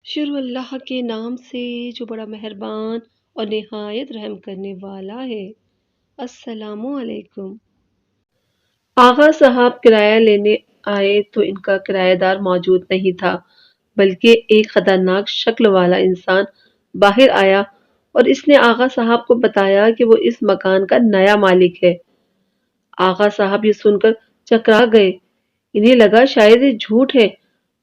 شروع اللہ کے نام سے جو بڑا مہربان اور نہایت رحم کرنے والا ہے۔ السلام علیکم۔ آغا صاحب کرایہ لینے آئے تو ان کا کرایہ دار موجود نہیں تھا، بلکہ ایک خطرناک شکل والا انسان باہر آیا اور اس نے آغا صاحب کو بتایا کہ وہ اس مکان کا نیا مالک ہے۔ آغا صاحب یہ سن کر چکرا گئے۔ انہیں لگا شاید یہ جھوٹ ہے،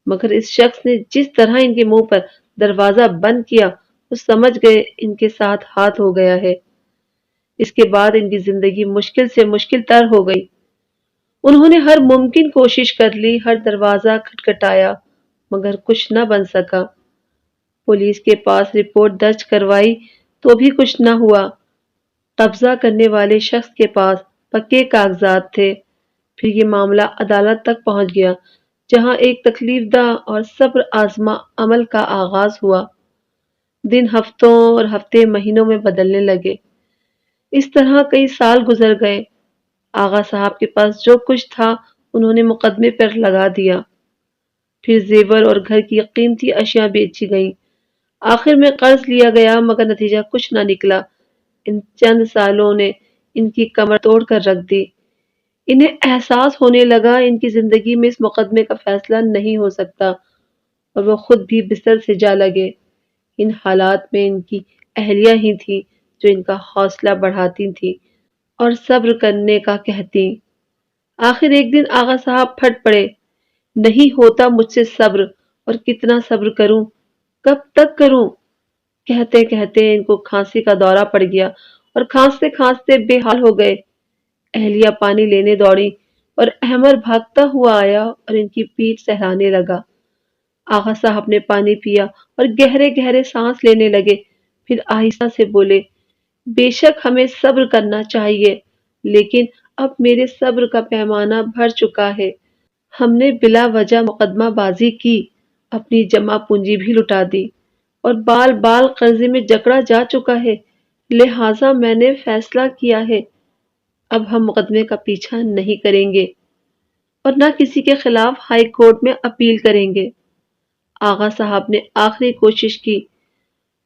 مگر اس شخص نے جس طرح ان کے منہ پر دروازہ بند کیا وہ سمجھ گئے ان کے ساتھ ہاتھ ہو گیا ہے۔ اس کے بعد ان کی زندگی مشکل سے مشکل تر ہو گئی۔ انہوں نے ہر ممکن کوشش کر لی، ہر دروازہ کھٹکھٹایا، مگر کچھ نہ بن سکا۔ پولیس کے پاس رپورٹ درج کروائی تو بھی کچھ نہ ہوا۔ قبضہ کرنے والے شخص کے پاس پکے کاغذات تھے۔ پھر یہ معاملہ عدالت تک پہنچ گیا، جہاں ایک تکلیف دہ اور صبر آزما عمل کا آغاز ہوا۔ دن ہفتوں اور ہفتے مہینوں میں بدلنے لگے۔ اس طرح کئی سال گزر گئے۔ آغا صاحب کے پاس جو کچھ تھا انہوں نے مقدمے پر لگا دیا۔ پھر زیور اور گھر کی قیمتی اشیاء بیچی گئیں۔ آخر میں قرض لیا گیا، مگر نتیجہ کچھ نہ نکلا۔ ان چند سالوں نے ان کی کمر توڑ کر رکھ دی۔ انہیں احساس ہونے لگا ان کی زندگی میں اس مقدمے کا فیصلہ نہیں ہو سکتا، اور وہ خود بھی بستر سے جا لگے۔ ان حالات میں ان کی اہلیہ ہی تھی جو ان کا حوصلہ بڑھاتی تھی اور صبر کرنے کا کہتی۔ آخر ایک دن آغا صاحب پھٹ پڑے، نہیں ہوتا مجھ سے صبر، اور کتنا صبر کروں، کب تک کروں؟ کہتے کہتے ان کو کھانسی کا دورہ پڑ گیا اور کھانستے کھانستے بے حال ہو گئے۔ اہلیہ پانی لینے دوڑی اور احمر بھاگتا ہوا آیا اور ان کی پیٹھ سہلانے لگا۔ آغا صاحب نے پانی پیا اور گہرے گہرے سانس لینے لگے، پھر آہستہ سے بولے، بے شک ہمیں صبر کرنا چاہیے، لیکن اب میرے صبر کا پیمانہ بھر چکا ہے۔ ہم نے بلا وجہ مقدمہ بازی کی، اپنی جمع پونجی بھی لٹا دی، اور بال بال قرضے میں جکڑا جا چکا ہے، لہٰذا میں نے فیصلہ کیا ہے، اب ہم مقدمے کا پیچھا نہیں کریں گے اور نہ کسی کے خلاف ہائی کورٹ میں اپیل کریں گے۔ آغا صاحب نے آخری کوشش کی۔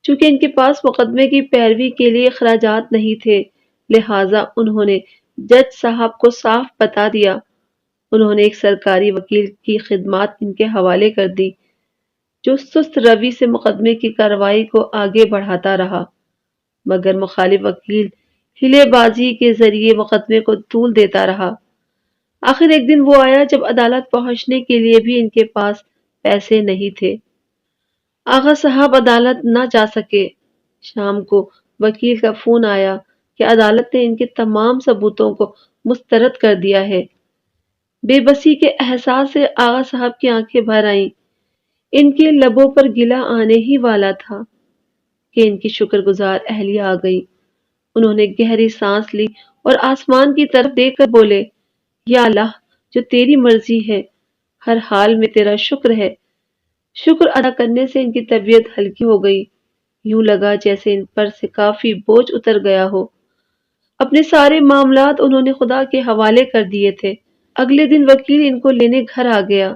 چونکہ ان کے پاس مقدمے کی پیروی کے لیے اخراجات نہیں تھے، لہٰذا انہوں نے جج صاحب کو صاف بتا دیا۔ انہوں نے ایک سرکاری وکیل کی خدمات ان کے حوالے کر دی، جو سست روی سے مقدمے کی کارروائی کو آگے بڑھاتا رہا، مگر مخالف وکیل ہلے بازی کے ذریعے مقدمے کو طول دیتا رہا۔ آخر ایک دن وہ آیا جب عدالت پہنچنے کے لیے بھی ان کے پاس پیسے نہیں تھے۔ آغا صاحب عدالت نہ جا سکے۔ شام کو وکیل کا فون آیا کہ عدالت نے ان کے تمام ثبوتوں کو مسترد کر دیا ہے۔ بے بسی کے احساس سے آغا صاحب کی آنکھیں بھر آئیں۔ ان کے لبوں پر گلہ آنے ہی والا تھا کہ ان کی شکر گزار اہلیہ آ گئی۔ انہوں نے گہری سانس لی اور آسمان کی طرف دیکھ کر بولے، یا اللہ، جو تیری مرضی ہے، ہر حال میں تیرا شکر ہے۔ شکر ادا کرنے سے ان کی طبیعت ہلکی ہو گئی، یوں لگا جیسے ان پر سے کافی بوجھ اتر گیا ہو۔ اپنے سارے معاملات انہوں نے خدا کے حوالے کر دیے تھے۔ اگلے دن وکیل ان کو لینے گھر آ گیا۔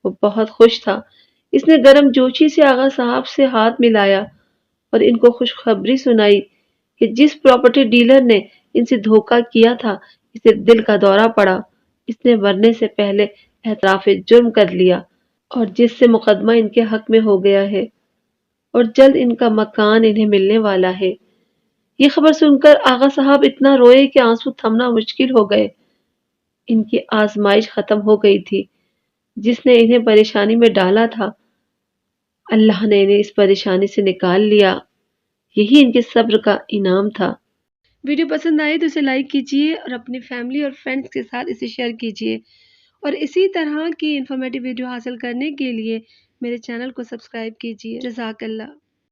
وہ بہت خوش تھا۔ اس نے گرم جوشی سے آغا صاحب سے ہاتھ ملایا اور ان کو خوشخبری سنائی کہ جس پراپرٹی ڈیلر نے ان سے دھوکہ کیا تھا، اسے دل کا دورہ پڑا۔ اس نے مرنے سے پہلے اعتراف جرم کر لیا، اور جس سے مقدمہ ان کے حق میں ہو گیا ہے، اور جلد ان کا مکان انہیں ملنے والا ہے۔ یہ خبر سن کر آغا صاحب اتنا روئے کہ آنسو تھمنا مشکل ہو گئے۔ ان کی آزمائش ختم ہو گئی تھی، جس نے انہیں پریشانی میں ڈالا تھا، اللہ نے انہیں اس پریشانی سے نکال لیا۔ یہی ان کے صبر کا انعام تھا۔ ویڈیو پسند آئے تو اسے لائک کیجیے اور اپنی فیملی اور فرینڈز کے ساتھ اسے شیئر کیجیے، اور اسی طرح کی انفارمیٹیو ویڈیو حاصل کرنے کے لیے میرے چینل کو سبسکرائب کیجیے۔ جزاک اللہ۔